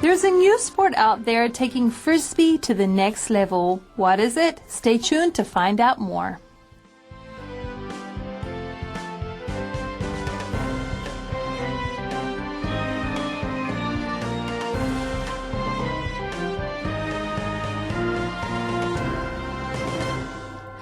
There's a new sport out there taking Frisbee to the next level. What is it? Stay tuned to find out more.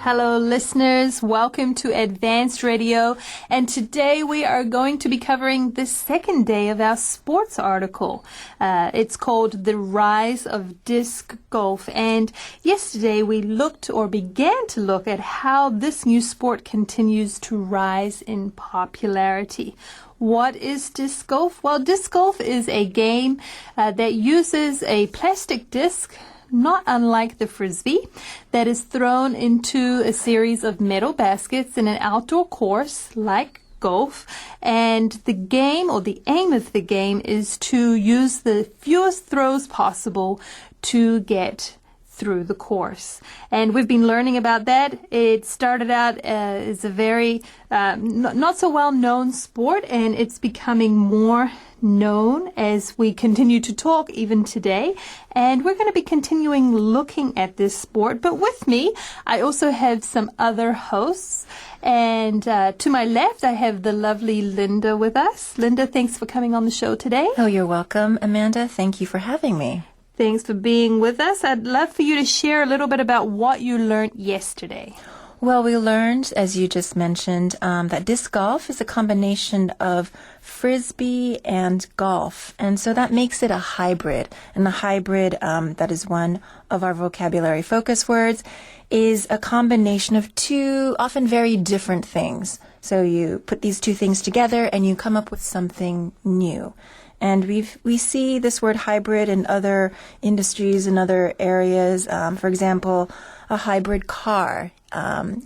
Hello listeners, welcome to Advanced Radio, and today we are going to be covering the second day of our sports article. It's called The Rise of Disc Golf, and yesterday we began to look at how this new sport continues to rise in popularity. What is disc golf? Well, disc golf is a game that uses a plastic disc, not unlike the Frisbee, that is thrown into a series of metal baskets in an outdoor course like golf. And the game, or the aim of the game, is to use the fewest throws possible to get through the course. And we've been learning about that. It started out as a very not so well known sport, and it's becoming more known as we continue to talk even today. And we're going to be continuing looking at this sport. But with me, I also have some other hosts. And to my left, I have the lovely Linda with us. Linda, thanks for coming on the show today. Oh, you're welcome, Amanda. Thank you for having me. Thanks for being with us. I'd love for you to share a little bit about what you learned yesterday. Well, we learned, as you just mentioned, that disc golf is a combination of Frisbee and golf. And so that makes it a hybrid. And the hybrid, that is one of our vocabulary focus words, is a combination of two often very different things. So you put these two things together and you come up with something new. And we see this word hybrid in other industries and other areas. For example, a hybrid car.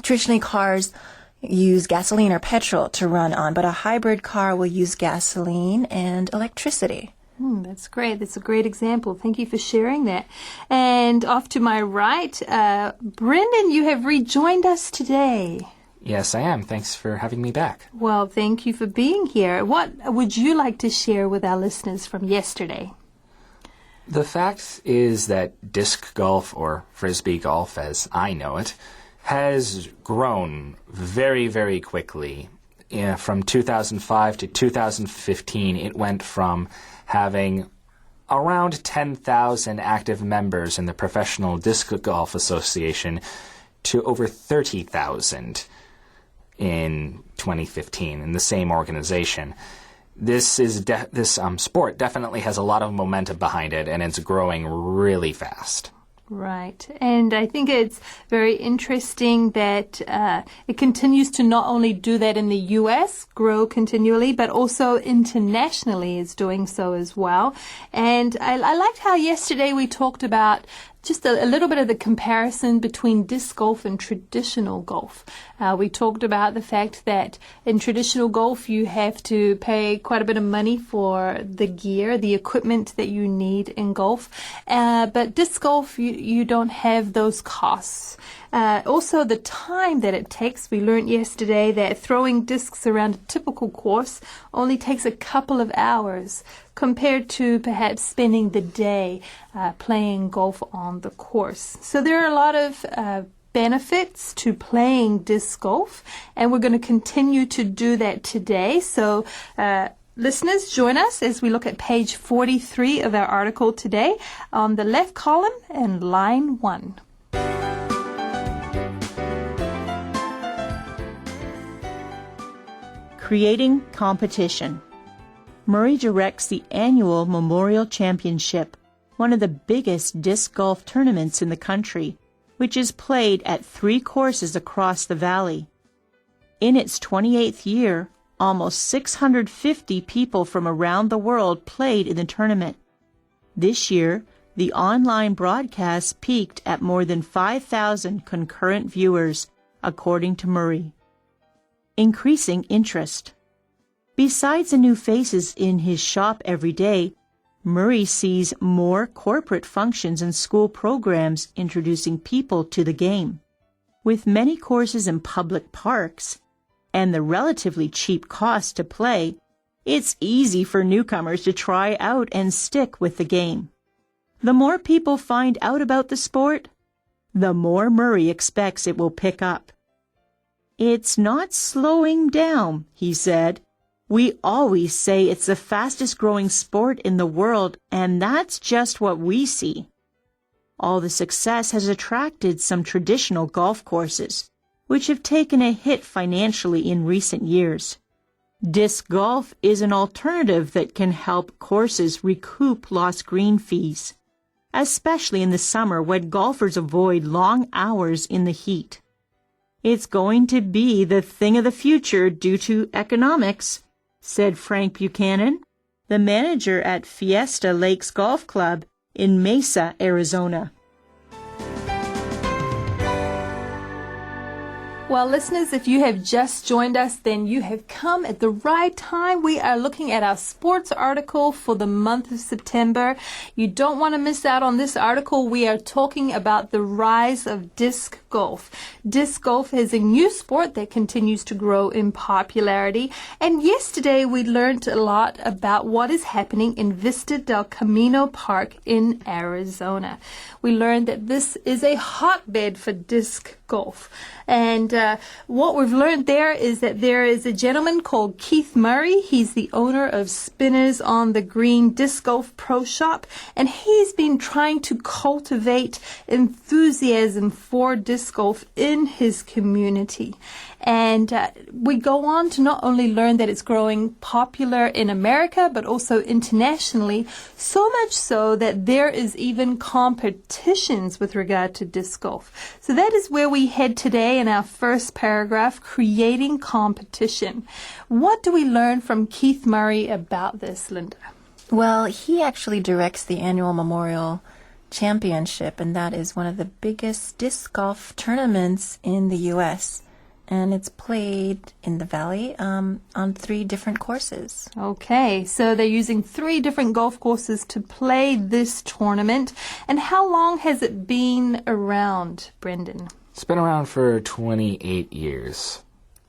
Traditionally, cars use gasoline or petrol to run on, but a hybrid car will use gasoline and electricity. That's great. That's a great example. Thank you for sharing that. And off to my right, Brendan, you have rejoined us today. Yes, I am. Thanks for having me back. Well, thank you for being here. What would you like to share with our listeners from yesterday? The fact is that disc golf, or Frisbee golf as I know it, has grown very, very quickly. From 2005 to 2015, it went from having around 10,000 active members in the Professional Disc Golf Association to over 30,000 in 2015 in the same organization. This sport definitely has a lot of momentum behind it, and it's growing really fast. Right. And I think it's very interesting that it continues to not only do that in the U.S., grow continually, but also internationally is doing so as well. And I liked how yesterday we talked about just a little bit of the comparison between disc golf and traditional golf. We talked about the fact that in traditional golf you have to pay quite a bit of money for the gear, the equipment that you need in golf. But disc golf, you don't have those costs. Also, the time that it takes. We learned yesterday that throwing discs around a typical course only takes a couple of hours compared to perhaps spending the day playing golf on the course. So there are a lot of benefits to playing disc golf, and we're going to continue to do that today. So listeners, join us as we look at page 43 of our article today on the left column and line 1. Creating competition. Murray directs the annual Memorial Championship, one of the biggest disc golf tournaments in the country, which is played at 3 courses across the valley. In its 28th year, almost 650 people from around the world played in the tournament. This year, the online broadcast peaked at more than 5,000 concurrent viewers, according to Murray. Increasing interest. Besides the new faces in his shop every day, Murray sees more corporate functions and school programs introducing people to the game. With many courses in public parks and the relatively cheap cost to play, It's easy for newcomers to try out and stick with the game. The more people find out about the sport, the more Murray expects it will pick up. It's not slowing down, he said. We always say it's the fastest growing sport in the world, and that's just what we see. All the success has attracted some traditional golf courses, which have taken a hit financially in recent years. Disc golf is an alternative that can help courses recoup lost green fees, especially in the summer when golfers avoid long hours in the heat. It's going to be the thing of the future due to economics, said Frank Buchanan, the manager at Fiesta Lakes Golf Club in Mesa, Arizona. Well, listeners, if you have just joined us, then you have come at the right time. We are looking at our sports article for the month of September. You don't want to miss out on this article. We are talking about the rise of disc golf. Disc golf is a new sport that continues to grow in popularity. And yesterday we learned a lot about what is happening in Vista del Camino Park in Arizona. We learned that this is a hotbed for disc golf. And what we've learned there is that there is a gentleman called Keith Murray. He's the owner of Spinners on the Green Disc Golf Pro Shop, and he's been trying to cultivate enthusiasm for disc golf in his community. And we go on to not only learn that it's growing popular in America, but also internationally, so much so that there is even competitions with regard to disc golf. So that is where we head today in our first paragraph, creating competition. What do we learn from Keith Murray about this, Linda? Well, he actually directs the annual Memorial Championship, and that is one of the biggest disc golf tournaments in the U.S., and it's played in the Valley on 3 different courses. Okay, so they're using 3 different golf courses to play this tournament. And how long has it been around, Brendan? It's been around for 28 years.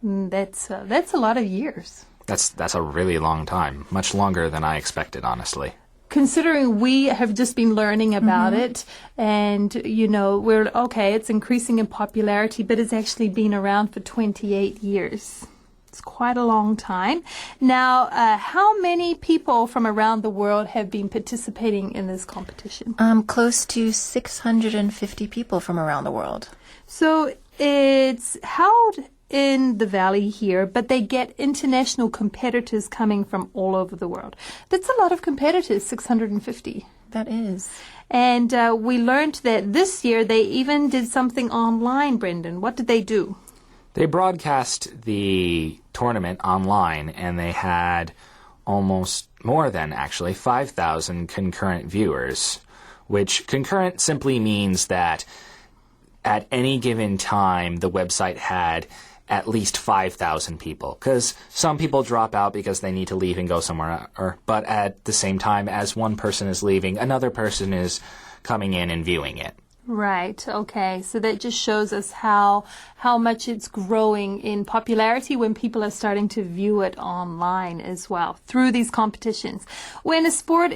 That's a lot of years. That's a really long time. Much longer than I expected, honestly. Considering we have just been learning about it, and, we're, okay, it's increasing in popularity, but it's actually been around for 28 years. It's quite a long time. Now, how many people from around the world have been participating in this competition? Close to 650 people from around the world. So it's held in the Valley here, but they get international competitors coming from all over the world. That's a lot of competitors, 650. That is. And we learned that this year they even did something online, Brendan. What did they do? They broadcast the tournament online, and they had almost more than, actually, 5,000 concurrent viewers, which concurrent simply means that at any given time the website had at least 5,000 people, because some people drop out because they need to leave and go somewhere, but at the same time as one person is leaving, another person is coming in and viewing it. Right. Okay. So that just shows us how much it's growing in popularity when people are starting to view it online as well through these competitions. When a sport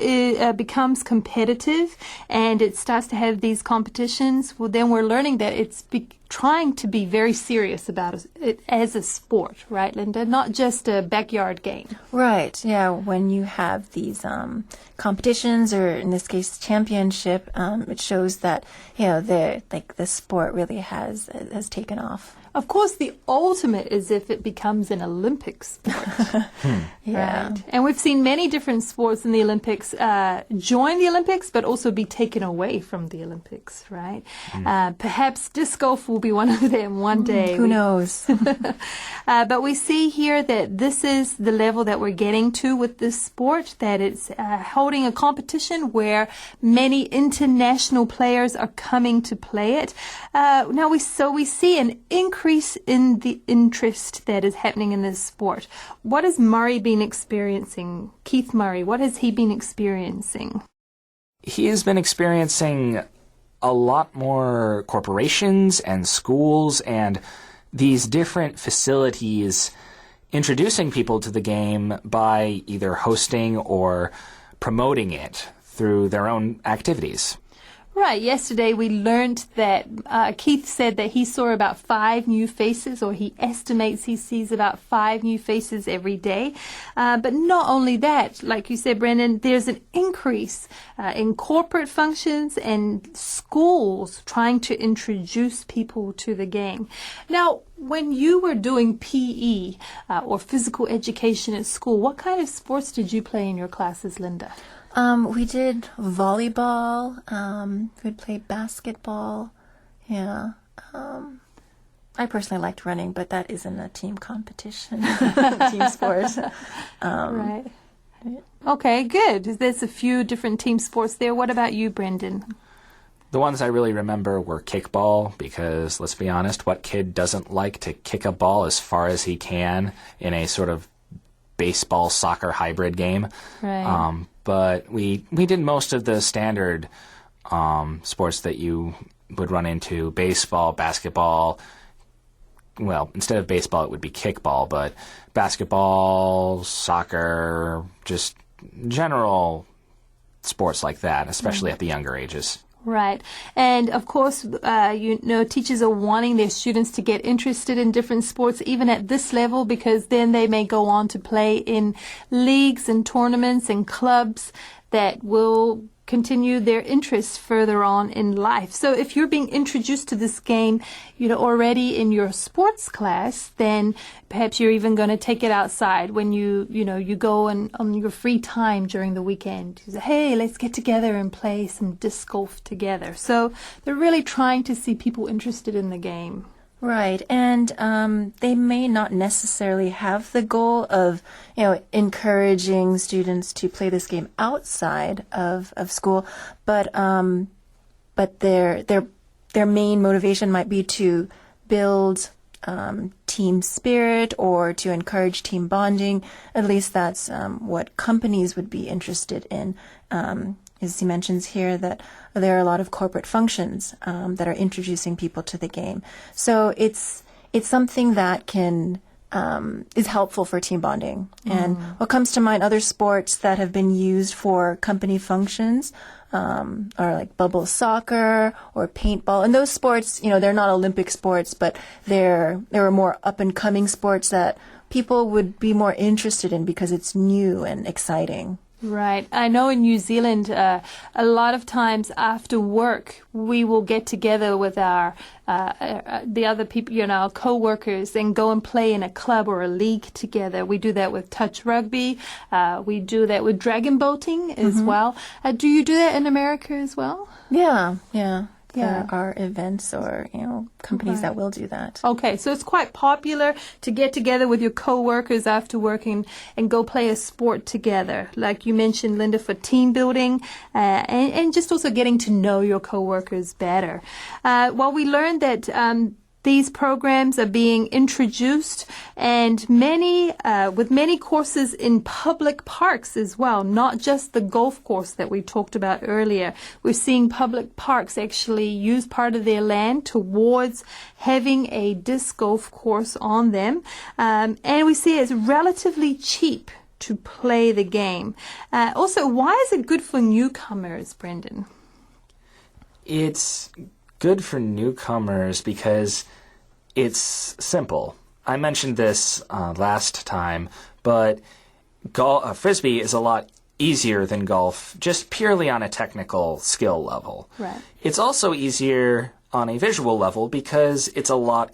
becomes competitive and it starts to have these competitions, well, then we're learning that it's trying to be very serious about it as a sport, right, Linda? Not just a backyard game. Right. Yeah. When you have these competitions, or in this case, championship, it shows that the sport really has taken off. Of course, the ultimate is if it becomes an Olympic sport. Yeah. Right. And we've seen many different sports in the Olympics join the Olympics, but also be taken away from the Olympics, right? Perhaps disc golf will be one of them one day. Who knows? But we see here that this is the level that we're getting to with this sport, that it's holding a competition where many international players are coming to play it. Now we see an increase in the interest that is happening in this sport. What has Murray been experiencing? Keith Murray, what has he been experiencing? He has been experiencing a lot more corporations and schools and these different facilities introducing people to the game by either hosting or promoting it through their own activities. Right. Yesterday we learned that Keith said that he saw about 5 new faces, or he estimates he sees about 5 new faces every day. But not only that, like you said, Brendan, there's an increase in corporate functions and schools trying to introduce people to the game. Now, when you were doing PE or physical education at school, what kind of sports did you play in your classes, Linda? We did volleyball. We'd play basketball. Yeah. I personally liked running, but that isn't a team competition, team sport. Right. Okay, good. There's a few different team sports there. What about you, Brendan? The ones I really remember were kickball, because let's be honest, what kid doesn't like to kick a ball as far as he can in a sort of baseball soccer hybrid game? Right. But we did most of the standard sports that you would run into: baseball, basketball. Well, instead of baseball, it would be kickball, but basketball, soccer, just general sports like that, especially at the younger ages. Right. And of course, teachers are wanting their students to get interested in different sports, even at this level, because then they may go on to play in leagues and tournaments and clubs that will continue their interests further on in life. So if you're being introduced to this game, already in your sports class, then perhaps you're even going to take it outside when you go on your free time during the weekend. You say, hey, let's get together and play some disc golf together. So they're really trying to see people interested in the game. Right, and they may not necessarily have the goal of, encouraging students to play this game outside of school, but their main motivation might be to build team spirit or to encourage team bonding. At least that's what companies would be interested in. As he mentions here, that there are a lot of corporate functions that are introducing people to the game. So it's something that can is helpful for team bonding. And what comes to mind, other sports that have been used for company functions are like bubble soccer or paintball. And those sports, they're not Olympic sports, but there are more up and coming sports that people would be more interested in because it's new and exciting. Right. I know in New Zealand, a lot of times after work, we will get together with our the other people, our co-workers, and go and play in a club or a league together. We do that with touch rugby. We do that with dragon boating as well. Do you do that in America as well? Yeah. There are events or, companies that will do that. Okay, so it's quite popular to get together with your co-workers after working and go play a sport together. Like you mentioned, Linda, for team building and just also getting to know your co-workers better. Well, we learned that these programs are being introduced, and with many courses in public parks as well, not just the golf course that we talked about earlier. We're seeing public parks actually use part of their land towards having a disc golf course on them, and we see it's relatively cheap to play the game. Also, why is it good for newcomers, Brendan? It's good for newcomers because it's simple. I mentioned this last time, but Frisbee is a lot easier than golf, just purely on a technical skill level. Right. It's also easier on a visual level because you're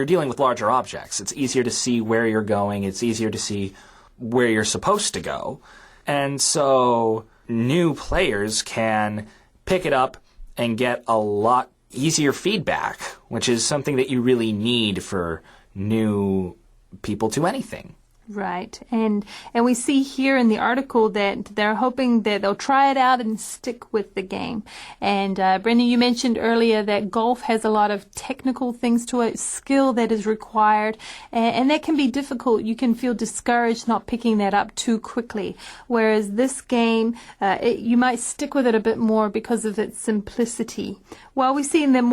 dealing with larger objects. It's easier to see where you're going. It's easier to see where you're supposed to go. And so new players can pick it up and get a lot easier feedback, which is something that you really need for new people to anything. Right. And we see here in the article that they're hoping that they'll try it out and stick with the game. And Brendan, you mentioned earlier that golf has a lot of technical things to it, skill that is required, and that can be difficult. You can feel discouraged not picking that up too quickly. Whereas this game, you might stick with it a bit more because of its simplicity. Well, we've seen that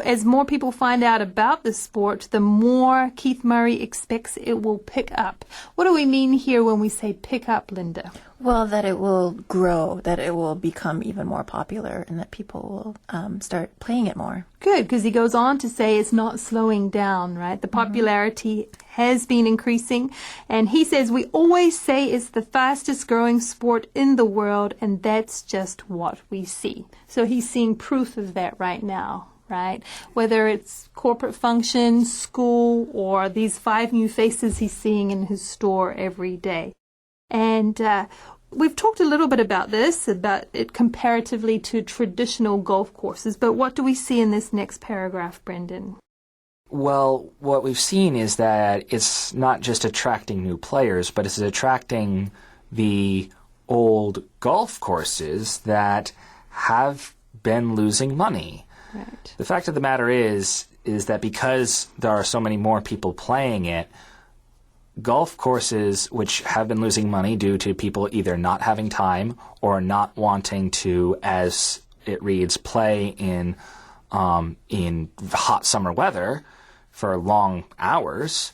as more people find out about the sport, the more Keith Murray expects it will pick up. What do we mean here when we say pick up, Linda? Well, that it will grow, that it will become even more popular, and that people will start playing it more. Good, because he goes on to say it's not slowing down, right? The popularity has been increasing, and he says we always say it's the fastest growing sport in the world, and that's just what we see. So he's seeing proof of that right now. Right? Whether it's corporate functions, school, or these 5 new faces he's seeing in his store every day. And we've talked a little bit about it comparatively to traditional golf courses, but what do we see in this next paragraph, Brendan? Well, what we've seen is that it's not just attracting new players, but it's attracting the old golf courses that have been losing money. Right. The fact of the matter is that because there are so many more people playing it, golf courses which have been losing money due to people either not having time or not wanting to, as it reads, play in hot summer weather for long hours,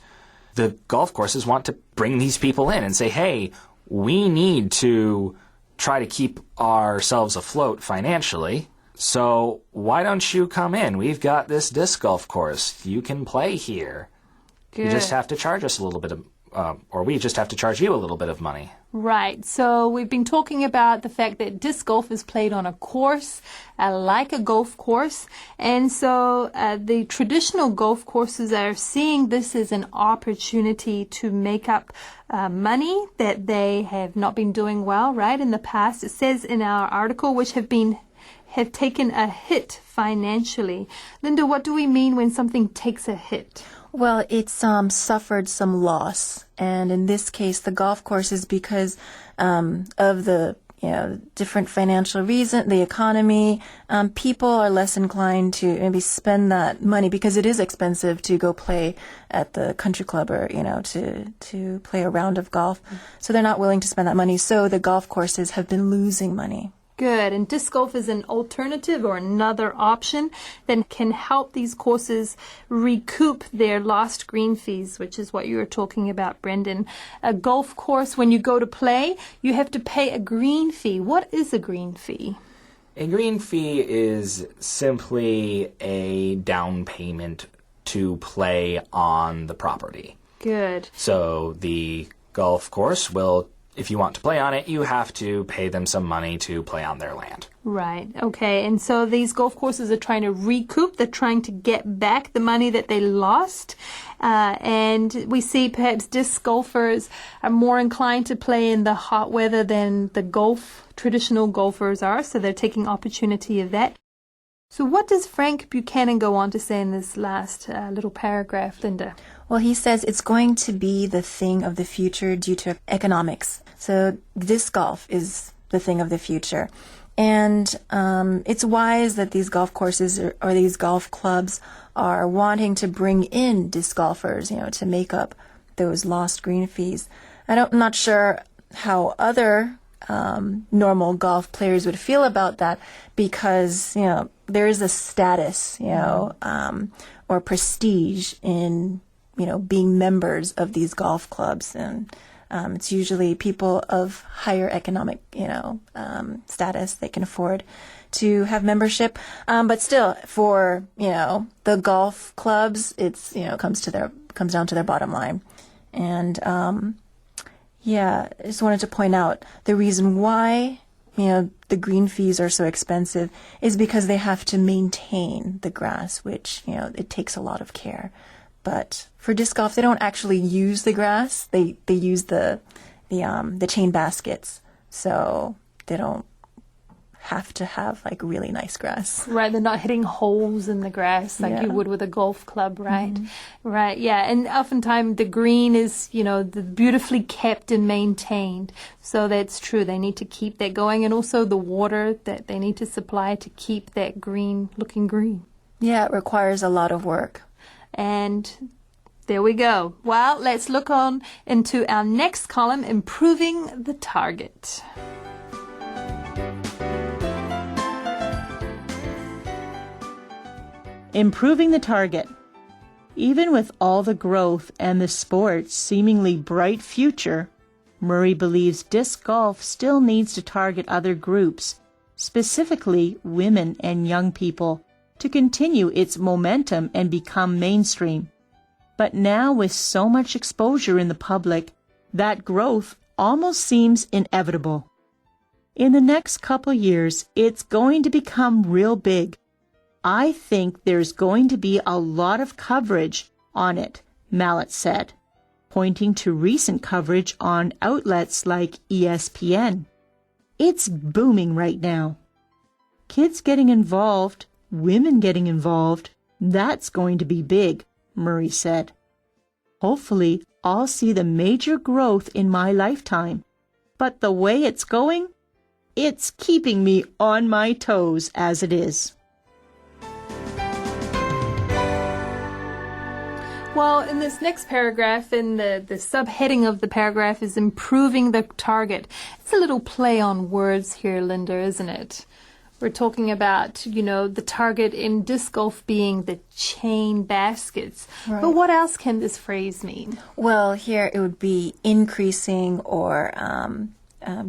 the golf courses want to bring these people in and say, hey, we need to try to keep ourselves afloat financially. So why don't you come in? We've got this disc golf course. You can play here. Good. You just have to charge us a little bit of, or we just have to charge you a little bit of money. Right. So we've been talking about the fact that disc golf is played on a course, like a golf course. And so the traditional golf courses are seeing this as an opportunity to make up money that they have not been doing well, right, in the past. It says in our article, which have taken a hit financially. Linda, what do we mean when something takes a hit? Well, it's suffered some loss, and in this case, the golf course is because of the different financial reason, the economy. People are less inclined to maybe spend that money because it is expensive to go play at the country club or to play a round of golf. So they're not willing to spend that money. So the golf courses have been losing money. Good. And disc golf is an alternative or another option that can help these courses recoup their lost green fees, which is what you were talking about, Brendan. A golf course, when you go to play, you have to pay a green fee. What is a green fee? A green fee is simply a down payment to play on the property. Good. So the golf course will, if you want to play on it, you have to pay them some money to play on their land. Right. Okay. And so these golf courses are trying to recoup. They're trying to get back the money that they lost. And we see perhaps disc golfers are more inclined to play in the hot weather than the traditional golfers are. So they're taking opportunity of that. So what does Frank Buchanan go on to say in this last little paragraph, Linda? Well, he says it's going to be the thing of the future due to economics. So disc golf is the thing of the future. And it's wise that these golf courses or these golf clubs are wanting to bring in disc golfers, to make up those lost green fees. I'm not sure how other normal golf players would feel about that because, there is a status, or prestige in, being members of these golf clubs. And it's usually people of higher economic, status. They can afford to have membership. But still, for, the golf clubs, it's, comes down to their bottom line. And, I just wanted to point out the reason why, the green fees are so expensive is because they have to maintain the grass, which, it takes a lot of care. But for disc golf, they don't actually use the grass. They use the chain baskets. So they don't have to have like really nice grass. Right, they're not hitting holes in the grass like you would with a golf club, right? Right, yeah. And oftentimes the green is, beautifully kept and maintained. So that's true. They need to keep that going, and also the water that they need to supply to keep that green looking green. Yeah, it requires a lot of work. And there we go. Well, let's look on into our next column, improving the target. Improving the target. Even with all the growth and the sport's seemingly bright future, Murray believes disc golf still needs to target other groups, specifically women and young people, to continue its momentum and become mainstream. But now with so much exposure in the public, that growth almost seems inevitable. In the next couple years, it's going to become real big. I think there's going to be a lot of coverage on it, Mallet said, pointing to recent coverage on outlets like ESPN. It's booming right now. Kids getting involved, women getting involved, that's going to be big, Murray said. Hopefully, I'll see the major growth in my lifetime. But the way it's going, it's keeping me on my toes as it is. Well, in this next paragraph, in the subheading of the paragraph is improving the target. It's a little play on words here, Linda, isn't it? We're talking about, the target in disc golf being the chain baskets. Right. But what else can this phrase mean? Well, here it would be increasing or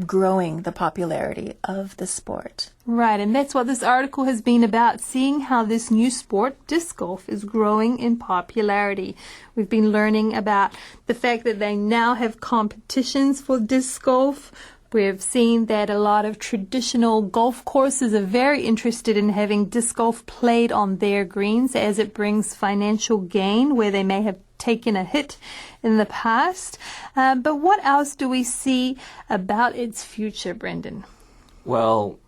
growing the popularity of the sport. Right, and that's what this article has been about, seeing how this new sport, disc golf, is growing in popularity. We've been learning about the fact that they now have competitions for disc golf. We've seen that a lot of traditional golf courses are very interested in having disc golf played on their greens, as it brings financial gain where they may have taken a hit in the past. But what else do we see about its future, Brendan? Well,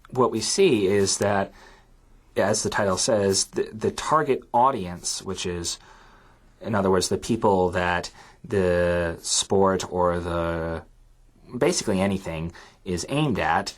what we see is that, as the title says, the target audience, which is, in other words, the people that the sport or basically anything is aimed at,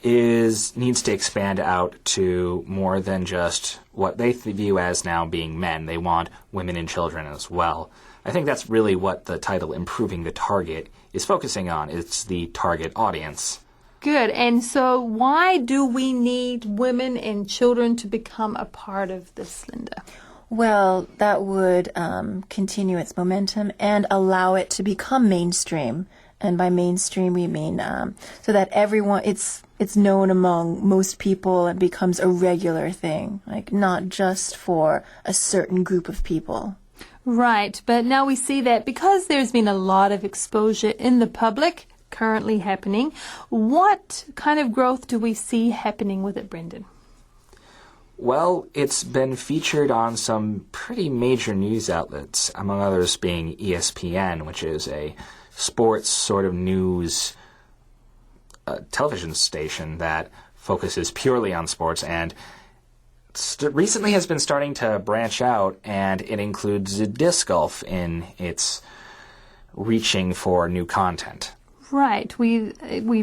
needs to expand out to more than just what they view as now being men. They want women and children as well. I think that's really what the title, Improving the Target, is focusing on. It's the target audience. Good. And so why do we need women and children to become a part of this, Linda? Well, that would continue its momentum and allow it to become mainstream. And by mainstream, we mean so that everyone, it's known among most people and becomes a regular thing, like not just for a certain group of people. Right, but now we see that because there's been a lot of exposure in the public currently happening, what kind of growth do we see happening with it, Brendan? Well, it's been featured on some pretty major news outlets, among others being ESPN, which is a sports sort of news television station that focuses purely on sports, and recently has been starting to branch out, and it includes disc golf in its reaching for new content. Right. We've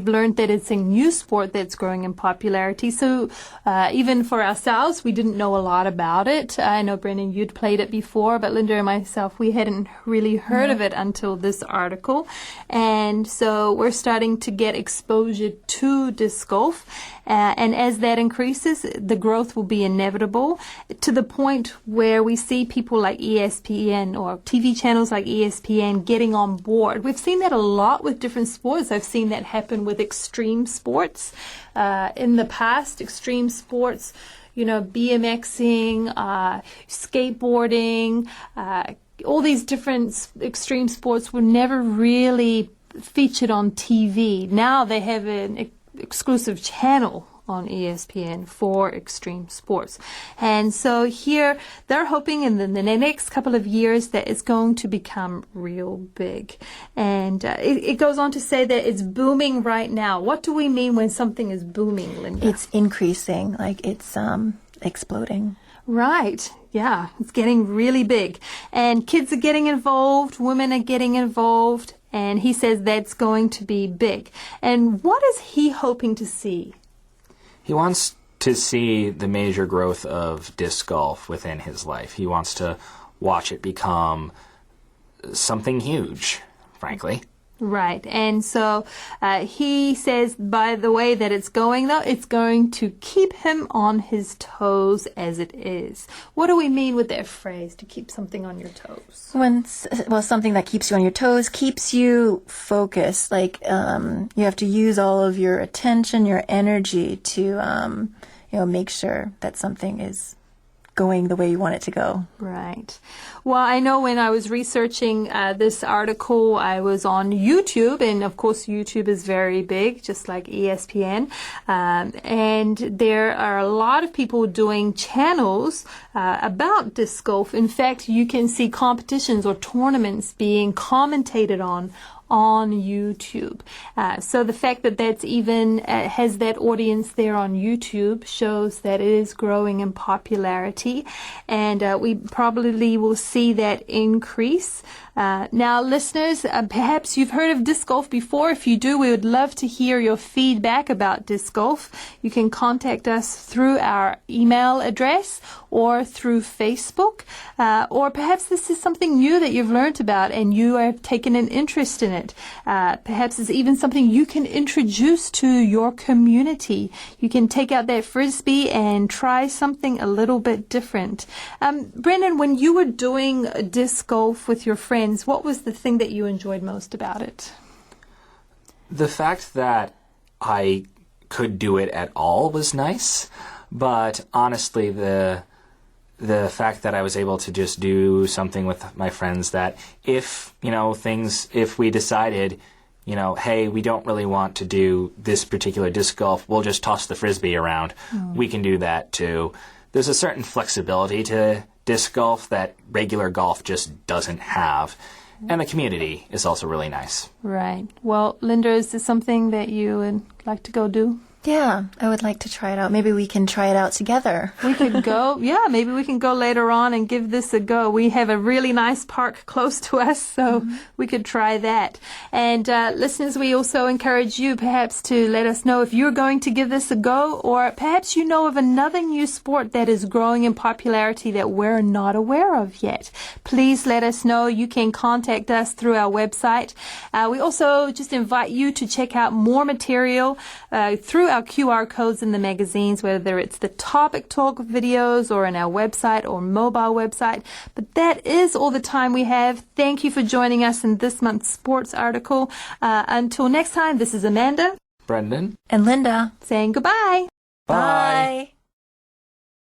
learned that it's a new sport that's growing in popularity. So even for ourselves, we didn't know a lot about it. I know, Brendan, you'd played it before, but Linda and myself, we hadn't really heard of it until this article. And so we're starting to get exposure to disc golf. And as that increases, the growth will be inevitable, to the point where we see people like ESPN or TV channels like ESPN getting on board. We've seen that a lot with different sports. I've seen that happen with extreme sports. In the past, extreme sports, BMXing, skateboarding, all these different extreme sports were never really featured on TV. Now they have an exclusive channel on ESPN for extreme sports. And so here they're hoping in the next couple of years that it's going to become real big. And it goes on to say that it's booming right now. What do we mean when something is booming, Linda? It's increasing, like it's exploding. Right. Yeah. It's getting really big. And kids are getting involved. Women are getting involved. And he says that's going to be big. And what is he hoping to see? He wants to see the major growth of disc golf within his life. He wants to watch it become something huge, frankly. Right. And so he says, by the way that it's going, though, it's going to keep him on his toes as it is. What do we mean with that phrase, to keep something on your toes? Well, something that keeps you on your toes, keeps you focused. Like you have to use all of your attention, your energy to, make sure that something is going the way you want it to go. Right. Well, I know when I was researching this article, I was on YouTube, and of course YouTube is very big, just like ESPN. And there are a lot of people doing channels about disc golf. In fact, you can see competitions or tournaments being commentated on YouTube. So the fact that that's even has that audience there on YouTube shows that it is growing in popularity, and we probably will see that increase. Now, listeners, perhaps you've heard of disc golf before. If you do, we would love to hear your feedback about disc golf. You can contact us through our email address or through Facebook, or perhaps this is something new that you've learned about and you have taken an interest in it. Perhaps it's even something you can introduce to your community. You can take out that frisbee and try something a little bit different. Brendan, when you were doing disc golf with your friends, what was the thing that you enjoyed most about it? The fact that I could do it at all was nice, but honestly, the fact that I was able to just do something with my friends that if we decided, hey, we don't really want to do this particular disc golf, we'll just toss the frisbee around. We can do that too. There's a certain flexibility to disc golf that regular golf just doesn't have. And the community is also really nice. Right. Well, Linda, is this something that you would like to go do? Yeah, I would like to try it out. Maybe we can try it out together. We could go, maybe we can go later on and give this a go. We have a really nice park close to us, so we could try that. And listeners, we also encourage you perhaps to let us know if you're going to give this a go, or perhaps you know of another new sport that is growing in popularity that we're not aware of yet. Please let us know. You can contact us through our website. We also just invite you to check out more material through our QR codes in the magazines, whether it's the Topic Talk videos or on our website or mobile website. But that is all the time we have. Thank you for joining us in this month's sports article. Until next time, this is Amanda, Brendan, and Linda saying goodbye. Bye.